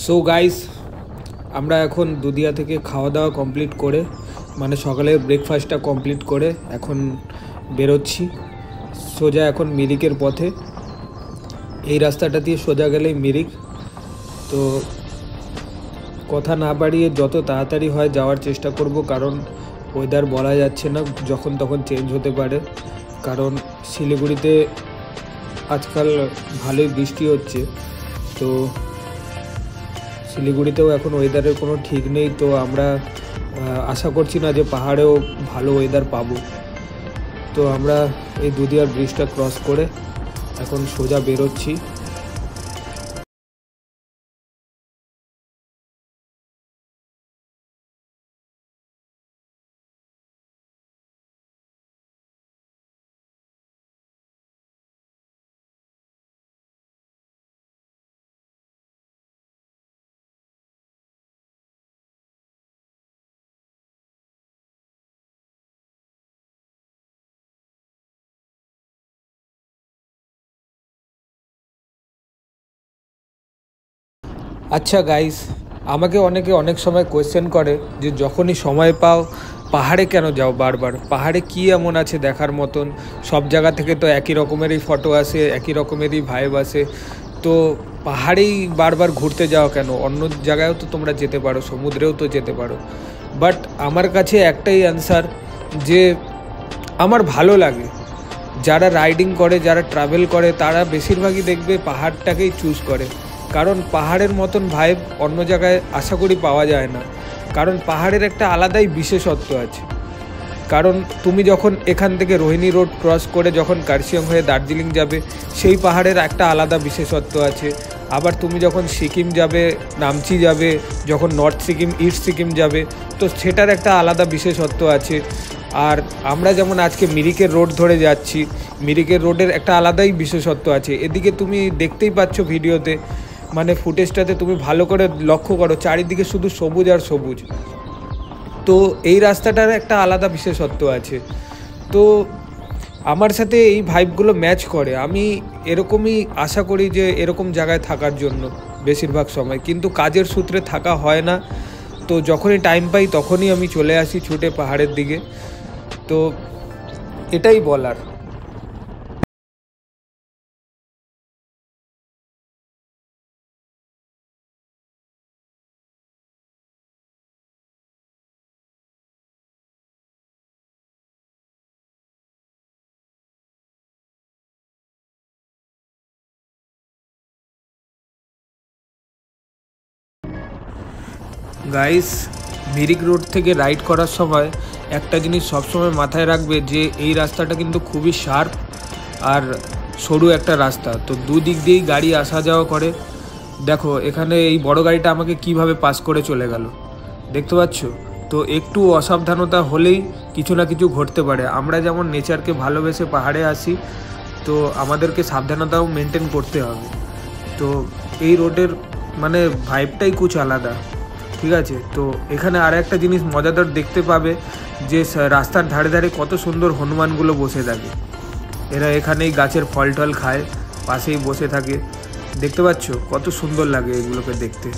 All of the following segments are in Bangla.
সো গাইস, আমরা এখন দুদিয়া থেকে খাওয়া দাওয়া কমপ্লিট করে মানে সকালে ব্রেকফাস্টটা কমপ্লিট করে এখন বেরোচ্ছি সোজা এখন মিরিকের পথে। এই রাস্তাটা দিয়ে সোজা গেলেই মিরিক। তো কথা না বাড়িয়ে যত তাড়াতাড়ি হয় যাওয়ার চেষ্টা করব, কারণ ওয়েদার বলা যাচ্ছে না, যখন তখন চেঞ্জ হতে পারে। কারণ শিলিগুড়িতে আজকাল ভালোই বৃষ্টি হচ্ছে, তো শিলিগুড়িতেও এখন ওয়েদারের কোনো ঠিক নেই। তো আমরা আশা করছি না যে পাহাড়েও ভালো ওয়েদার পাবো। তো আমরা এই দুদিয়ার ব্রিজটা ক্রস করে এখন সোজা বেরোচ্ছি। আচ্ছা গাইস, আমাকে অনেকে অনেক সময় কোয়েশ্চেন করে যে যখনই সময় পাও পাহাড়ে কেন যাও বারবার, পাহাড়ে কী এমন আছে দেখার মতন? সব জায়গা থেকে তো একই রকমেরই ফটো আসে, একই রকমেরই ভাইব আসে, তো পাহাড়েই বারবার ঘুরতে যাও কেন? অন্য জায়গায়ও তো তোমরা যেতে পারো, সমুদ্রেও তো যেতে পারো। বাট আমার কাছে একটাই অ্যান্সার, যে আমার ভালো লাগে। যারা রাইডিং করে, যারা ট্রাভেল করে, তারা বেশিরভাগই দেখবে পাহাড়টাকেই চুজ করে। কারণ পাহাড়ের মতন ভাইব অন্য জায়গায় আশা করি পাওয়া যায় না। কারণ পাহাড়ের একটা আলাদাই বিশেষত্ব আছে। কারণ তুমি যখন এখান থেকে রোহিণী রোড ক্রস করে যখন কার্শিয়ং হয়ে দার্জিলিং যাবে, সেই পাহাড়ের একটা আলাদা বিশেষত্ব আছে। আবার তুমি যখন সিকিম যাবে, নামচি যাবে, যখন নর্থ সিকিম, ইস্ট সিকিম যাবে, তো সেটার একটা আলাদা বিশেষত্ব আছে। আর আমরা যেমন আজকে মিরিকের রোড ধরে যাচ্ছি, মিরিকের রোডের একটা আলাদাই বিশেষত্ব আছে। এদিকে তুমি দেখতেই পাচ্ছ ভিডিওতে, মানে ফুটেজটাতে তুমি ভালো করে লক্ষ্য করো, চারিদিকে শুধু সবুজ আর সবুজ। তো এই রাস্তাটার একটা আলাদা বিশেষত্ব আছে। তো আমার সাথে এই ভাইবগুলো ম্যাচ করে। আমি এরকমই আশা করি যে এরকম জায়গায় থাকার জন্য বেশিরভাগ সময়, কিন্তু কাজের সূত্রে থাকা হয় না। তো যখনই টাইম পাই তখনই আমি চলে আসি ছুটে পাহাড়ের দিকে। তো এটাই বলার। গাইস, মিরিক রোড থেকে রাইড করার সময় একটা জিনিস সবসময় মাথায় রাখবে, যে এই রাস্তাটা কিন্তু খুবই শার্প আর সরু একটা রাস্তা। তো দুদিক দিয়েই গাড়ি আসা যাওয়া করে। দেখো এখানে এই বড় গাড়িটা আমাকে কিভাবে পাস করে চলে গেল, দেখতে পাচ্ছ? তো একটু অসাবধানতা হলেই কিছু না কিছু ঘটতে পারে। আমরা যেমন নেচারকে ভালোবেসে পাহাড়ে আসি, তো আমাদেরকে সাবধানতাও মেনটেন করতে হবে। তো এই রোডের মানে ভাইবটাই কুছ আলাদা, ঠিক আছে? তো এখানে আর একটা জিনিস মজাদার দেখতে পাবে, যে রাস্তার ধারে ধারে কত সুন্দর হনুমানগুলো বসে থাকে। এরা এখানেই গাছের ফল টল খায়, পাশেই বসে থাকে। দেখতে পাচ্ছ কত সুন্দর লাগে এগুলোকে দেখতে।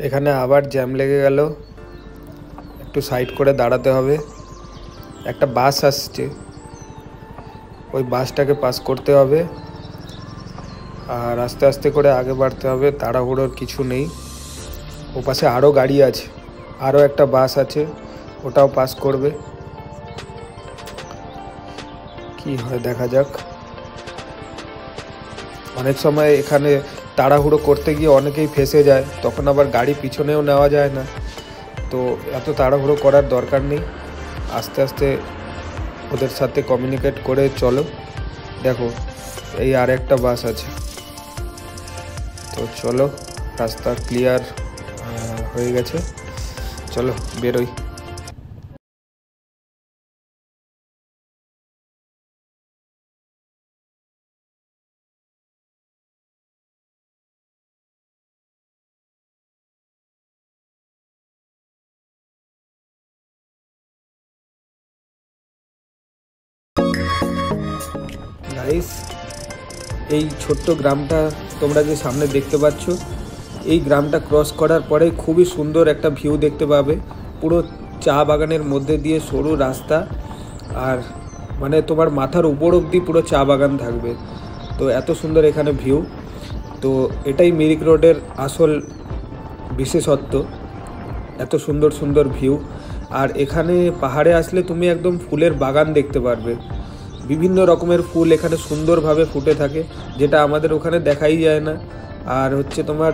এখানে আবার জ্যাম লেগে গেল, একটু সাইড করে দাঁড়াতে হবে। একটা বাস আসছে, ওই বাসটাকে পাস করতে হবে আর আস্তে আস্তে করে আগে বাড়তে হবে, তাড়াহুড়োর কিছু নেই। ও পাশে আরও গাড়ি আছে, আরও একটা বাস আছে, ওটাও পাস করবে। কি হয় দেখা যাক। অনেক সময় এখানে তাড়াহুড়ো করতে গিয়ে অনেকেই ফেসে যায়, তখন আবার গাড়ি পিছনেও নেওয়া যায় না। তো এত তাড়াহুড়ো করার দরকার নেই, আস্তে আস্তে ওদের সাথে কমিউনিকেট করে চলো। দেখো এই আর একটা বাস আছে, তো চলো, রাস্তা ক্লিয়ার হয়ে গেছে, চলো বেরোই। গাইস, এই ছোট্ট গ্রামটা তোমরা যে সামনে দেখতে পাচ্ছ, এই গ্রামটা ক্রস করার পরে খুবই সুন্দর একটা ভিউ দেখতে পাবে। পুরো চা বাগানের মধ্যে দিয়ে সরু রাস্তা, আর মানে তোমার মাথার উপর অবধি পুরো চা বাগান থাকবে। তো এত সুন্দর এখানে ভিউ। তো এটাই মিরিক রোডের আসল বিশেষত্ব, এত সুন্দর সুন্দর ভিউ। আর এখানে পাহাড়ে আসলে তুমি একদম ফুলের বাগান দেখতে পারবে। বিভিন্ন রকমের ফুল এখানে সুন্দরভাবে ফুটে থাকে, যেটা আমাদের ওখানে দেখাই যায় না। আর হচ্ছে তোমার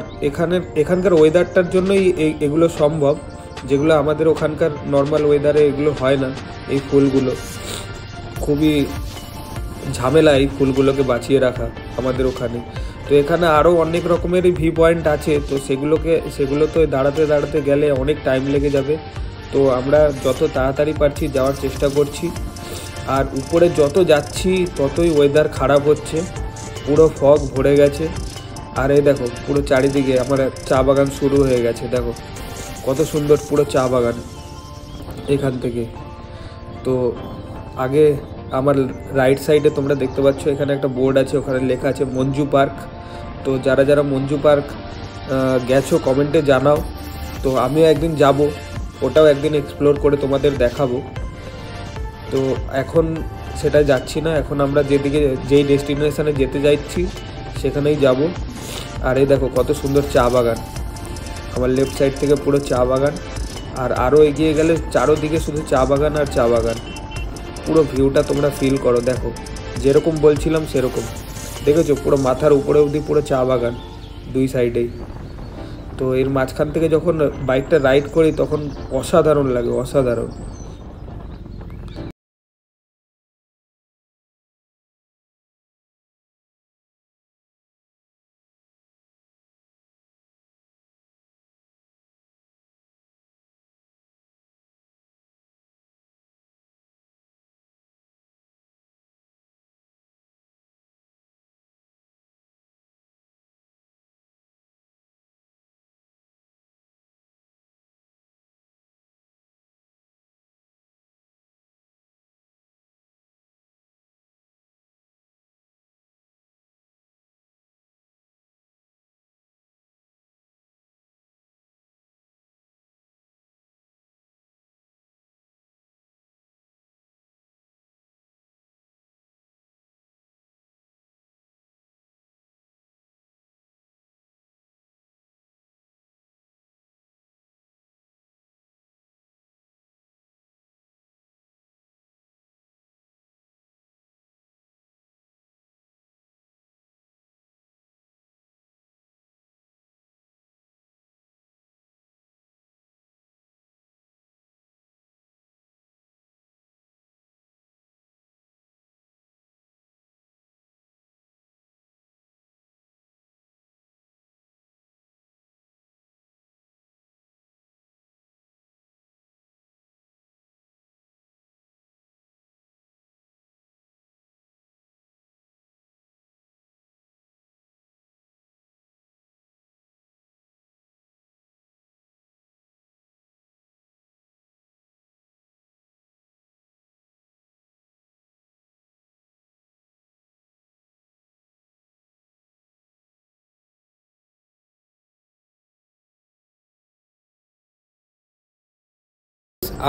এখানকার ওয়েদারটার জন্যই এগুলো সম্ভব, যেগুলো আমাদের ওখানকার নর্মাল ওয়েদারে এগুলো হয় না। এই ফুলগুলো খুবই ঝামেলা, এই ফুলগুলোকে বাঁচিয়ে রাখা আমাদের ওখানে। তো এখানে আরও অনেক রকমেরই ভিউ পয়েন্ট আছে, তো সেগুলোতে দাঁড়াতে দাঁড়াতে গেলে অনেক টাইম লেগে যাবে। তো আমরা যত তাড়াতাড়ি পারছি যাওয়ার চেষ্টা করছি। আর উপরে যত যাচ্ছি ততই ওয়েদার খারাপ হচ্ছে, পুরো ফগ ভরে গেছে। আর এই দেখো পুরো চারিদিকে আমার চা বাগান শুরু হয়ে গেছে, দেখো কত সুন্দর পুরো চা বাগান এখান থেকে। তো আগে আমার রাইট সাইডে তোমরা দেখতে পাচ্ছ এখানে একটা বোর্ড আছে, ওখানে লেখা আছে মঞ্জু পার্ক। তো যারা যারা মঞ্জু পার্ক গেছো কমেন্টে জানাও। তো আমিও একদিন যাব, ওটাও একদিন এক্সপ্লোর করে তোমাদের দেখাবো। তো এখন সেটা যাচ্ছি না, এখন আমরা যেই ডেস্টিনেশনে যেতে যাচ্ছি সেখানেই যাব। আর এই দেখো কত সুন্দর চা বাগান, আমার লেফট সাইড থেকে পুরো চা বাগান। আর আরও এগিয়ে গেলে চারোদিকে শুধু চা বাগান আর চা বাগান। পুরো ভিউটা তোমরা ফিল করো, দেখো যেরকম বলছিলাম সেরকম। দেখেছো পুরো মাথার উপরে অবধি পুরো চা বাগান দুই সাইডেই। তো এর মাঝখান থেকে যখন বাইকটা রাইড করি তখন অসাধারণ লাগে, অসাধারণ।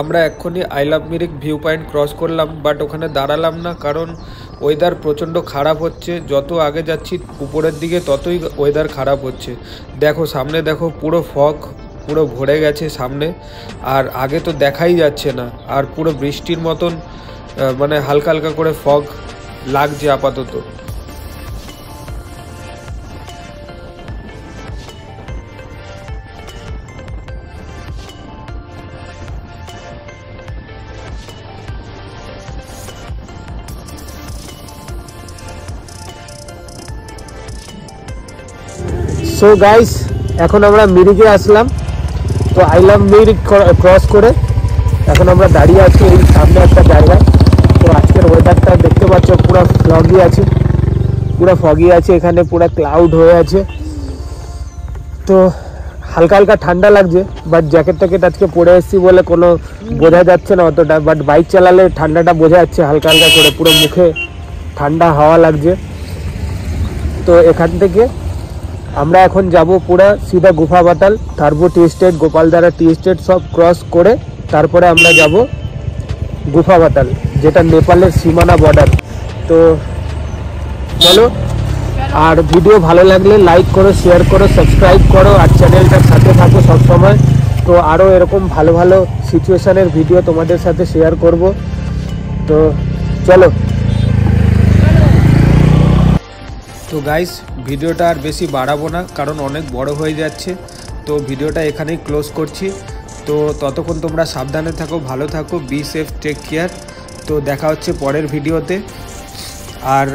আমরা এক্ষুনি I love Mirik view point cross করলাম, বাট ওখানে দাঁড়ালাম না, কারণ ওয়েদার প্রচণ্ড খারাপ হচ্ছে। যত আগে যাচ্ছি উপরের দিকে ততই ওয়েদার খারাপ হচ্ছে। দেখো সামনে দেখো পুরো ফগ পুরো ভরে গেছে সামনে, আর আগে তো দেখাই যাচ্ছে না। আর পুরো বৃষ্টির মতন মানে হালকা হালকা করে ফগ লাগছে আপাতত। সো গাইস, এখন আমরা মিরিকে আসলাম। তো আই লাভ মিরিক ক্রস করে এখন আমরা দাঁড়িয়ে আছি এই সামনে একটা জায়গায়। তো আজকের ওয়েদারটা দেখতে পাচ্ছ পুরো ফগি আছে, এখানে পুরো ক্লাউড হয়ে আছে। তো হালকা হালকা ঠান্ডা লাগছে, বাট জ্যাকেট ট্যাকেট আজকে পরে এসেছি বলে কোনো বোঝা যাচ্ছে না অতটা। বাট বাইক চালালে ঠান্ডাটা বোঝা যাচ্ছে হালকা হালকা করে, পুরো মুখে ঠান্ডা হাওয়া লাগছে। তো এখান থেকে আমরা এখন যাব পুরা সিধা গুফা পাতাল, turbo tea estate, Gopaldhara tea estate সব ক্রস করে তারপরে আমরা যাব গুফা পাতাল, যেটা নেপালের সীমানা বর্ডার। তো চলো, আর ভিডিও ভালো লাগলে লাইক করো, শেয়ার করো, সাবস্ক্রাইব করো, আর চ্যানেলটার সাথে থাকো সবসময়। তো আরও এরকম ভালো ভালো সিচুয়েশানের ভিডিও তোমাদের সাথে শেয়ার করব। তো চলো। তো গাইস, ভিডিওটা আর বেশি বাড়াবো না, কারণ অনেক বড় হয়ে যাচ্ছে। তো ভিডিওটা এখানেই ক্লোজ করছি। তো ততক্ষণ তোমরা সাবধানে থাকো, ভালো থাকো, বি সেফ, টেক কেয়ার। তো দেখা হচ্ছে পরের ভিডিওতে। আর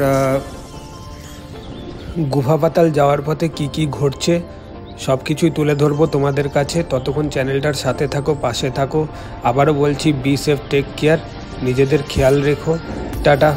গুফা পাতাল যাওয়ার পথে কি কি ঘটছে সব কিছুই তুলে ধরবো তোমাদের কাছে। ততক্ষণ চ্যানেলটার সাথে থাকো, পাশে থাকো। আবারও বলছি, বি সেফ, টেক কেয়ার, নিজেদের খেয়াল রেখো। টাটা।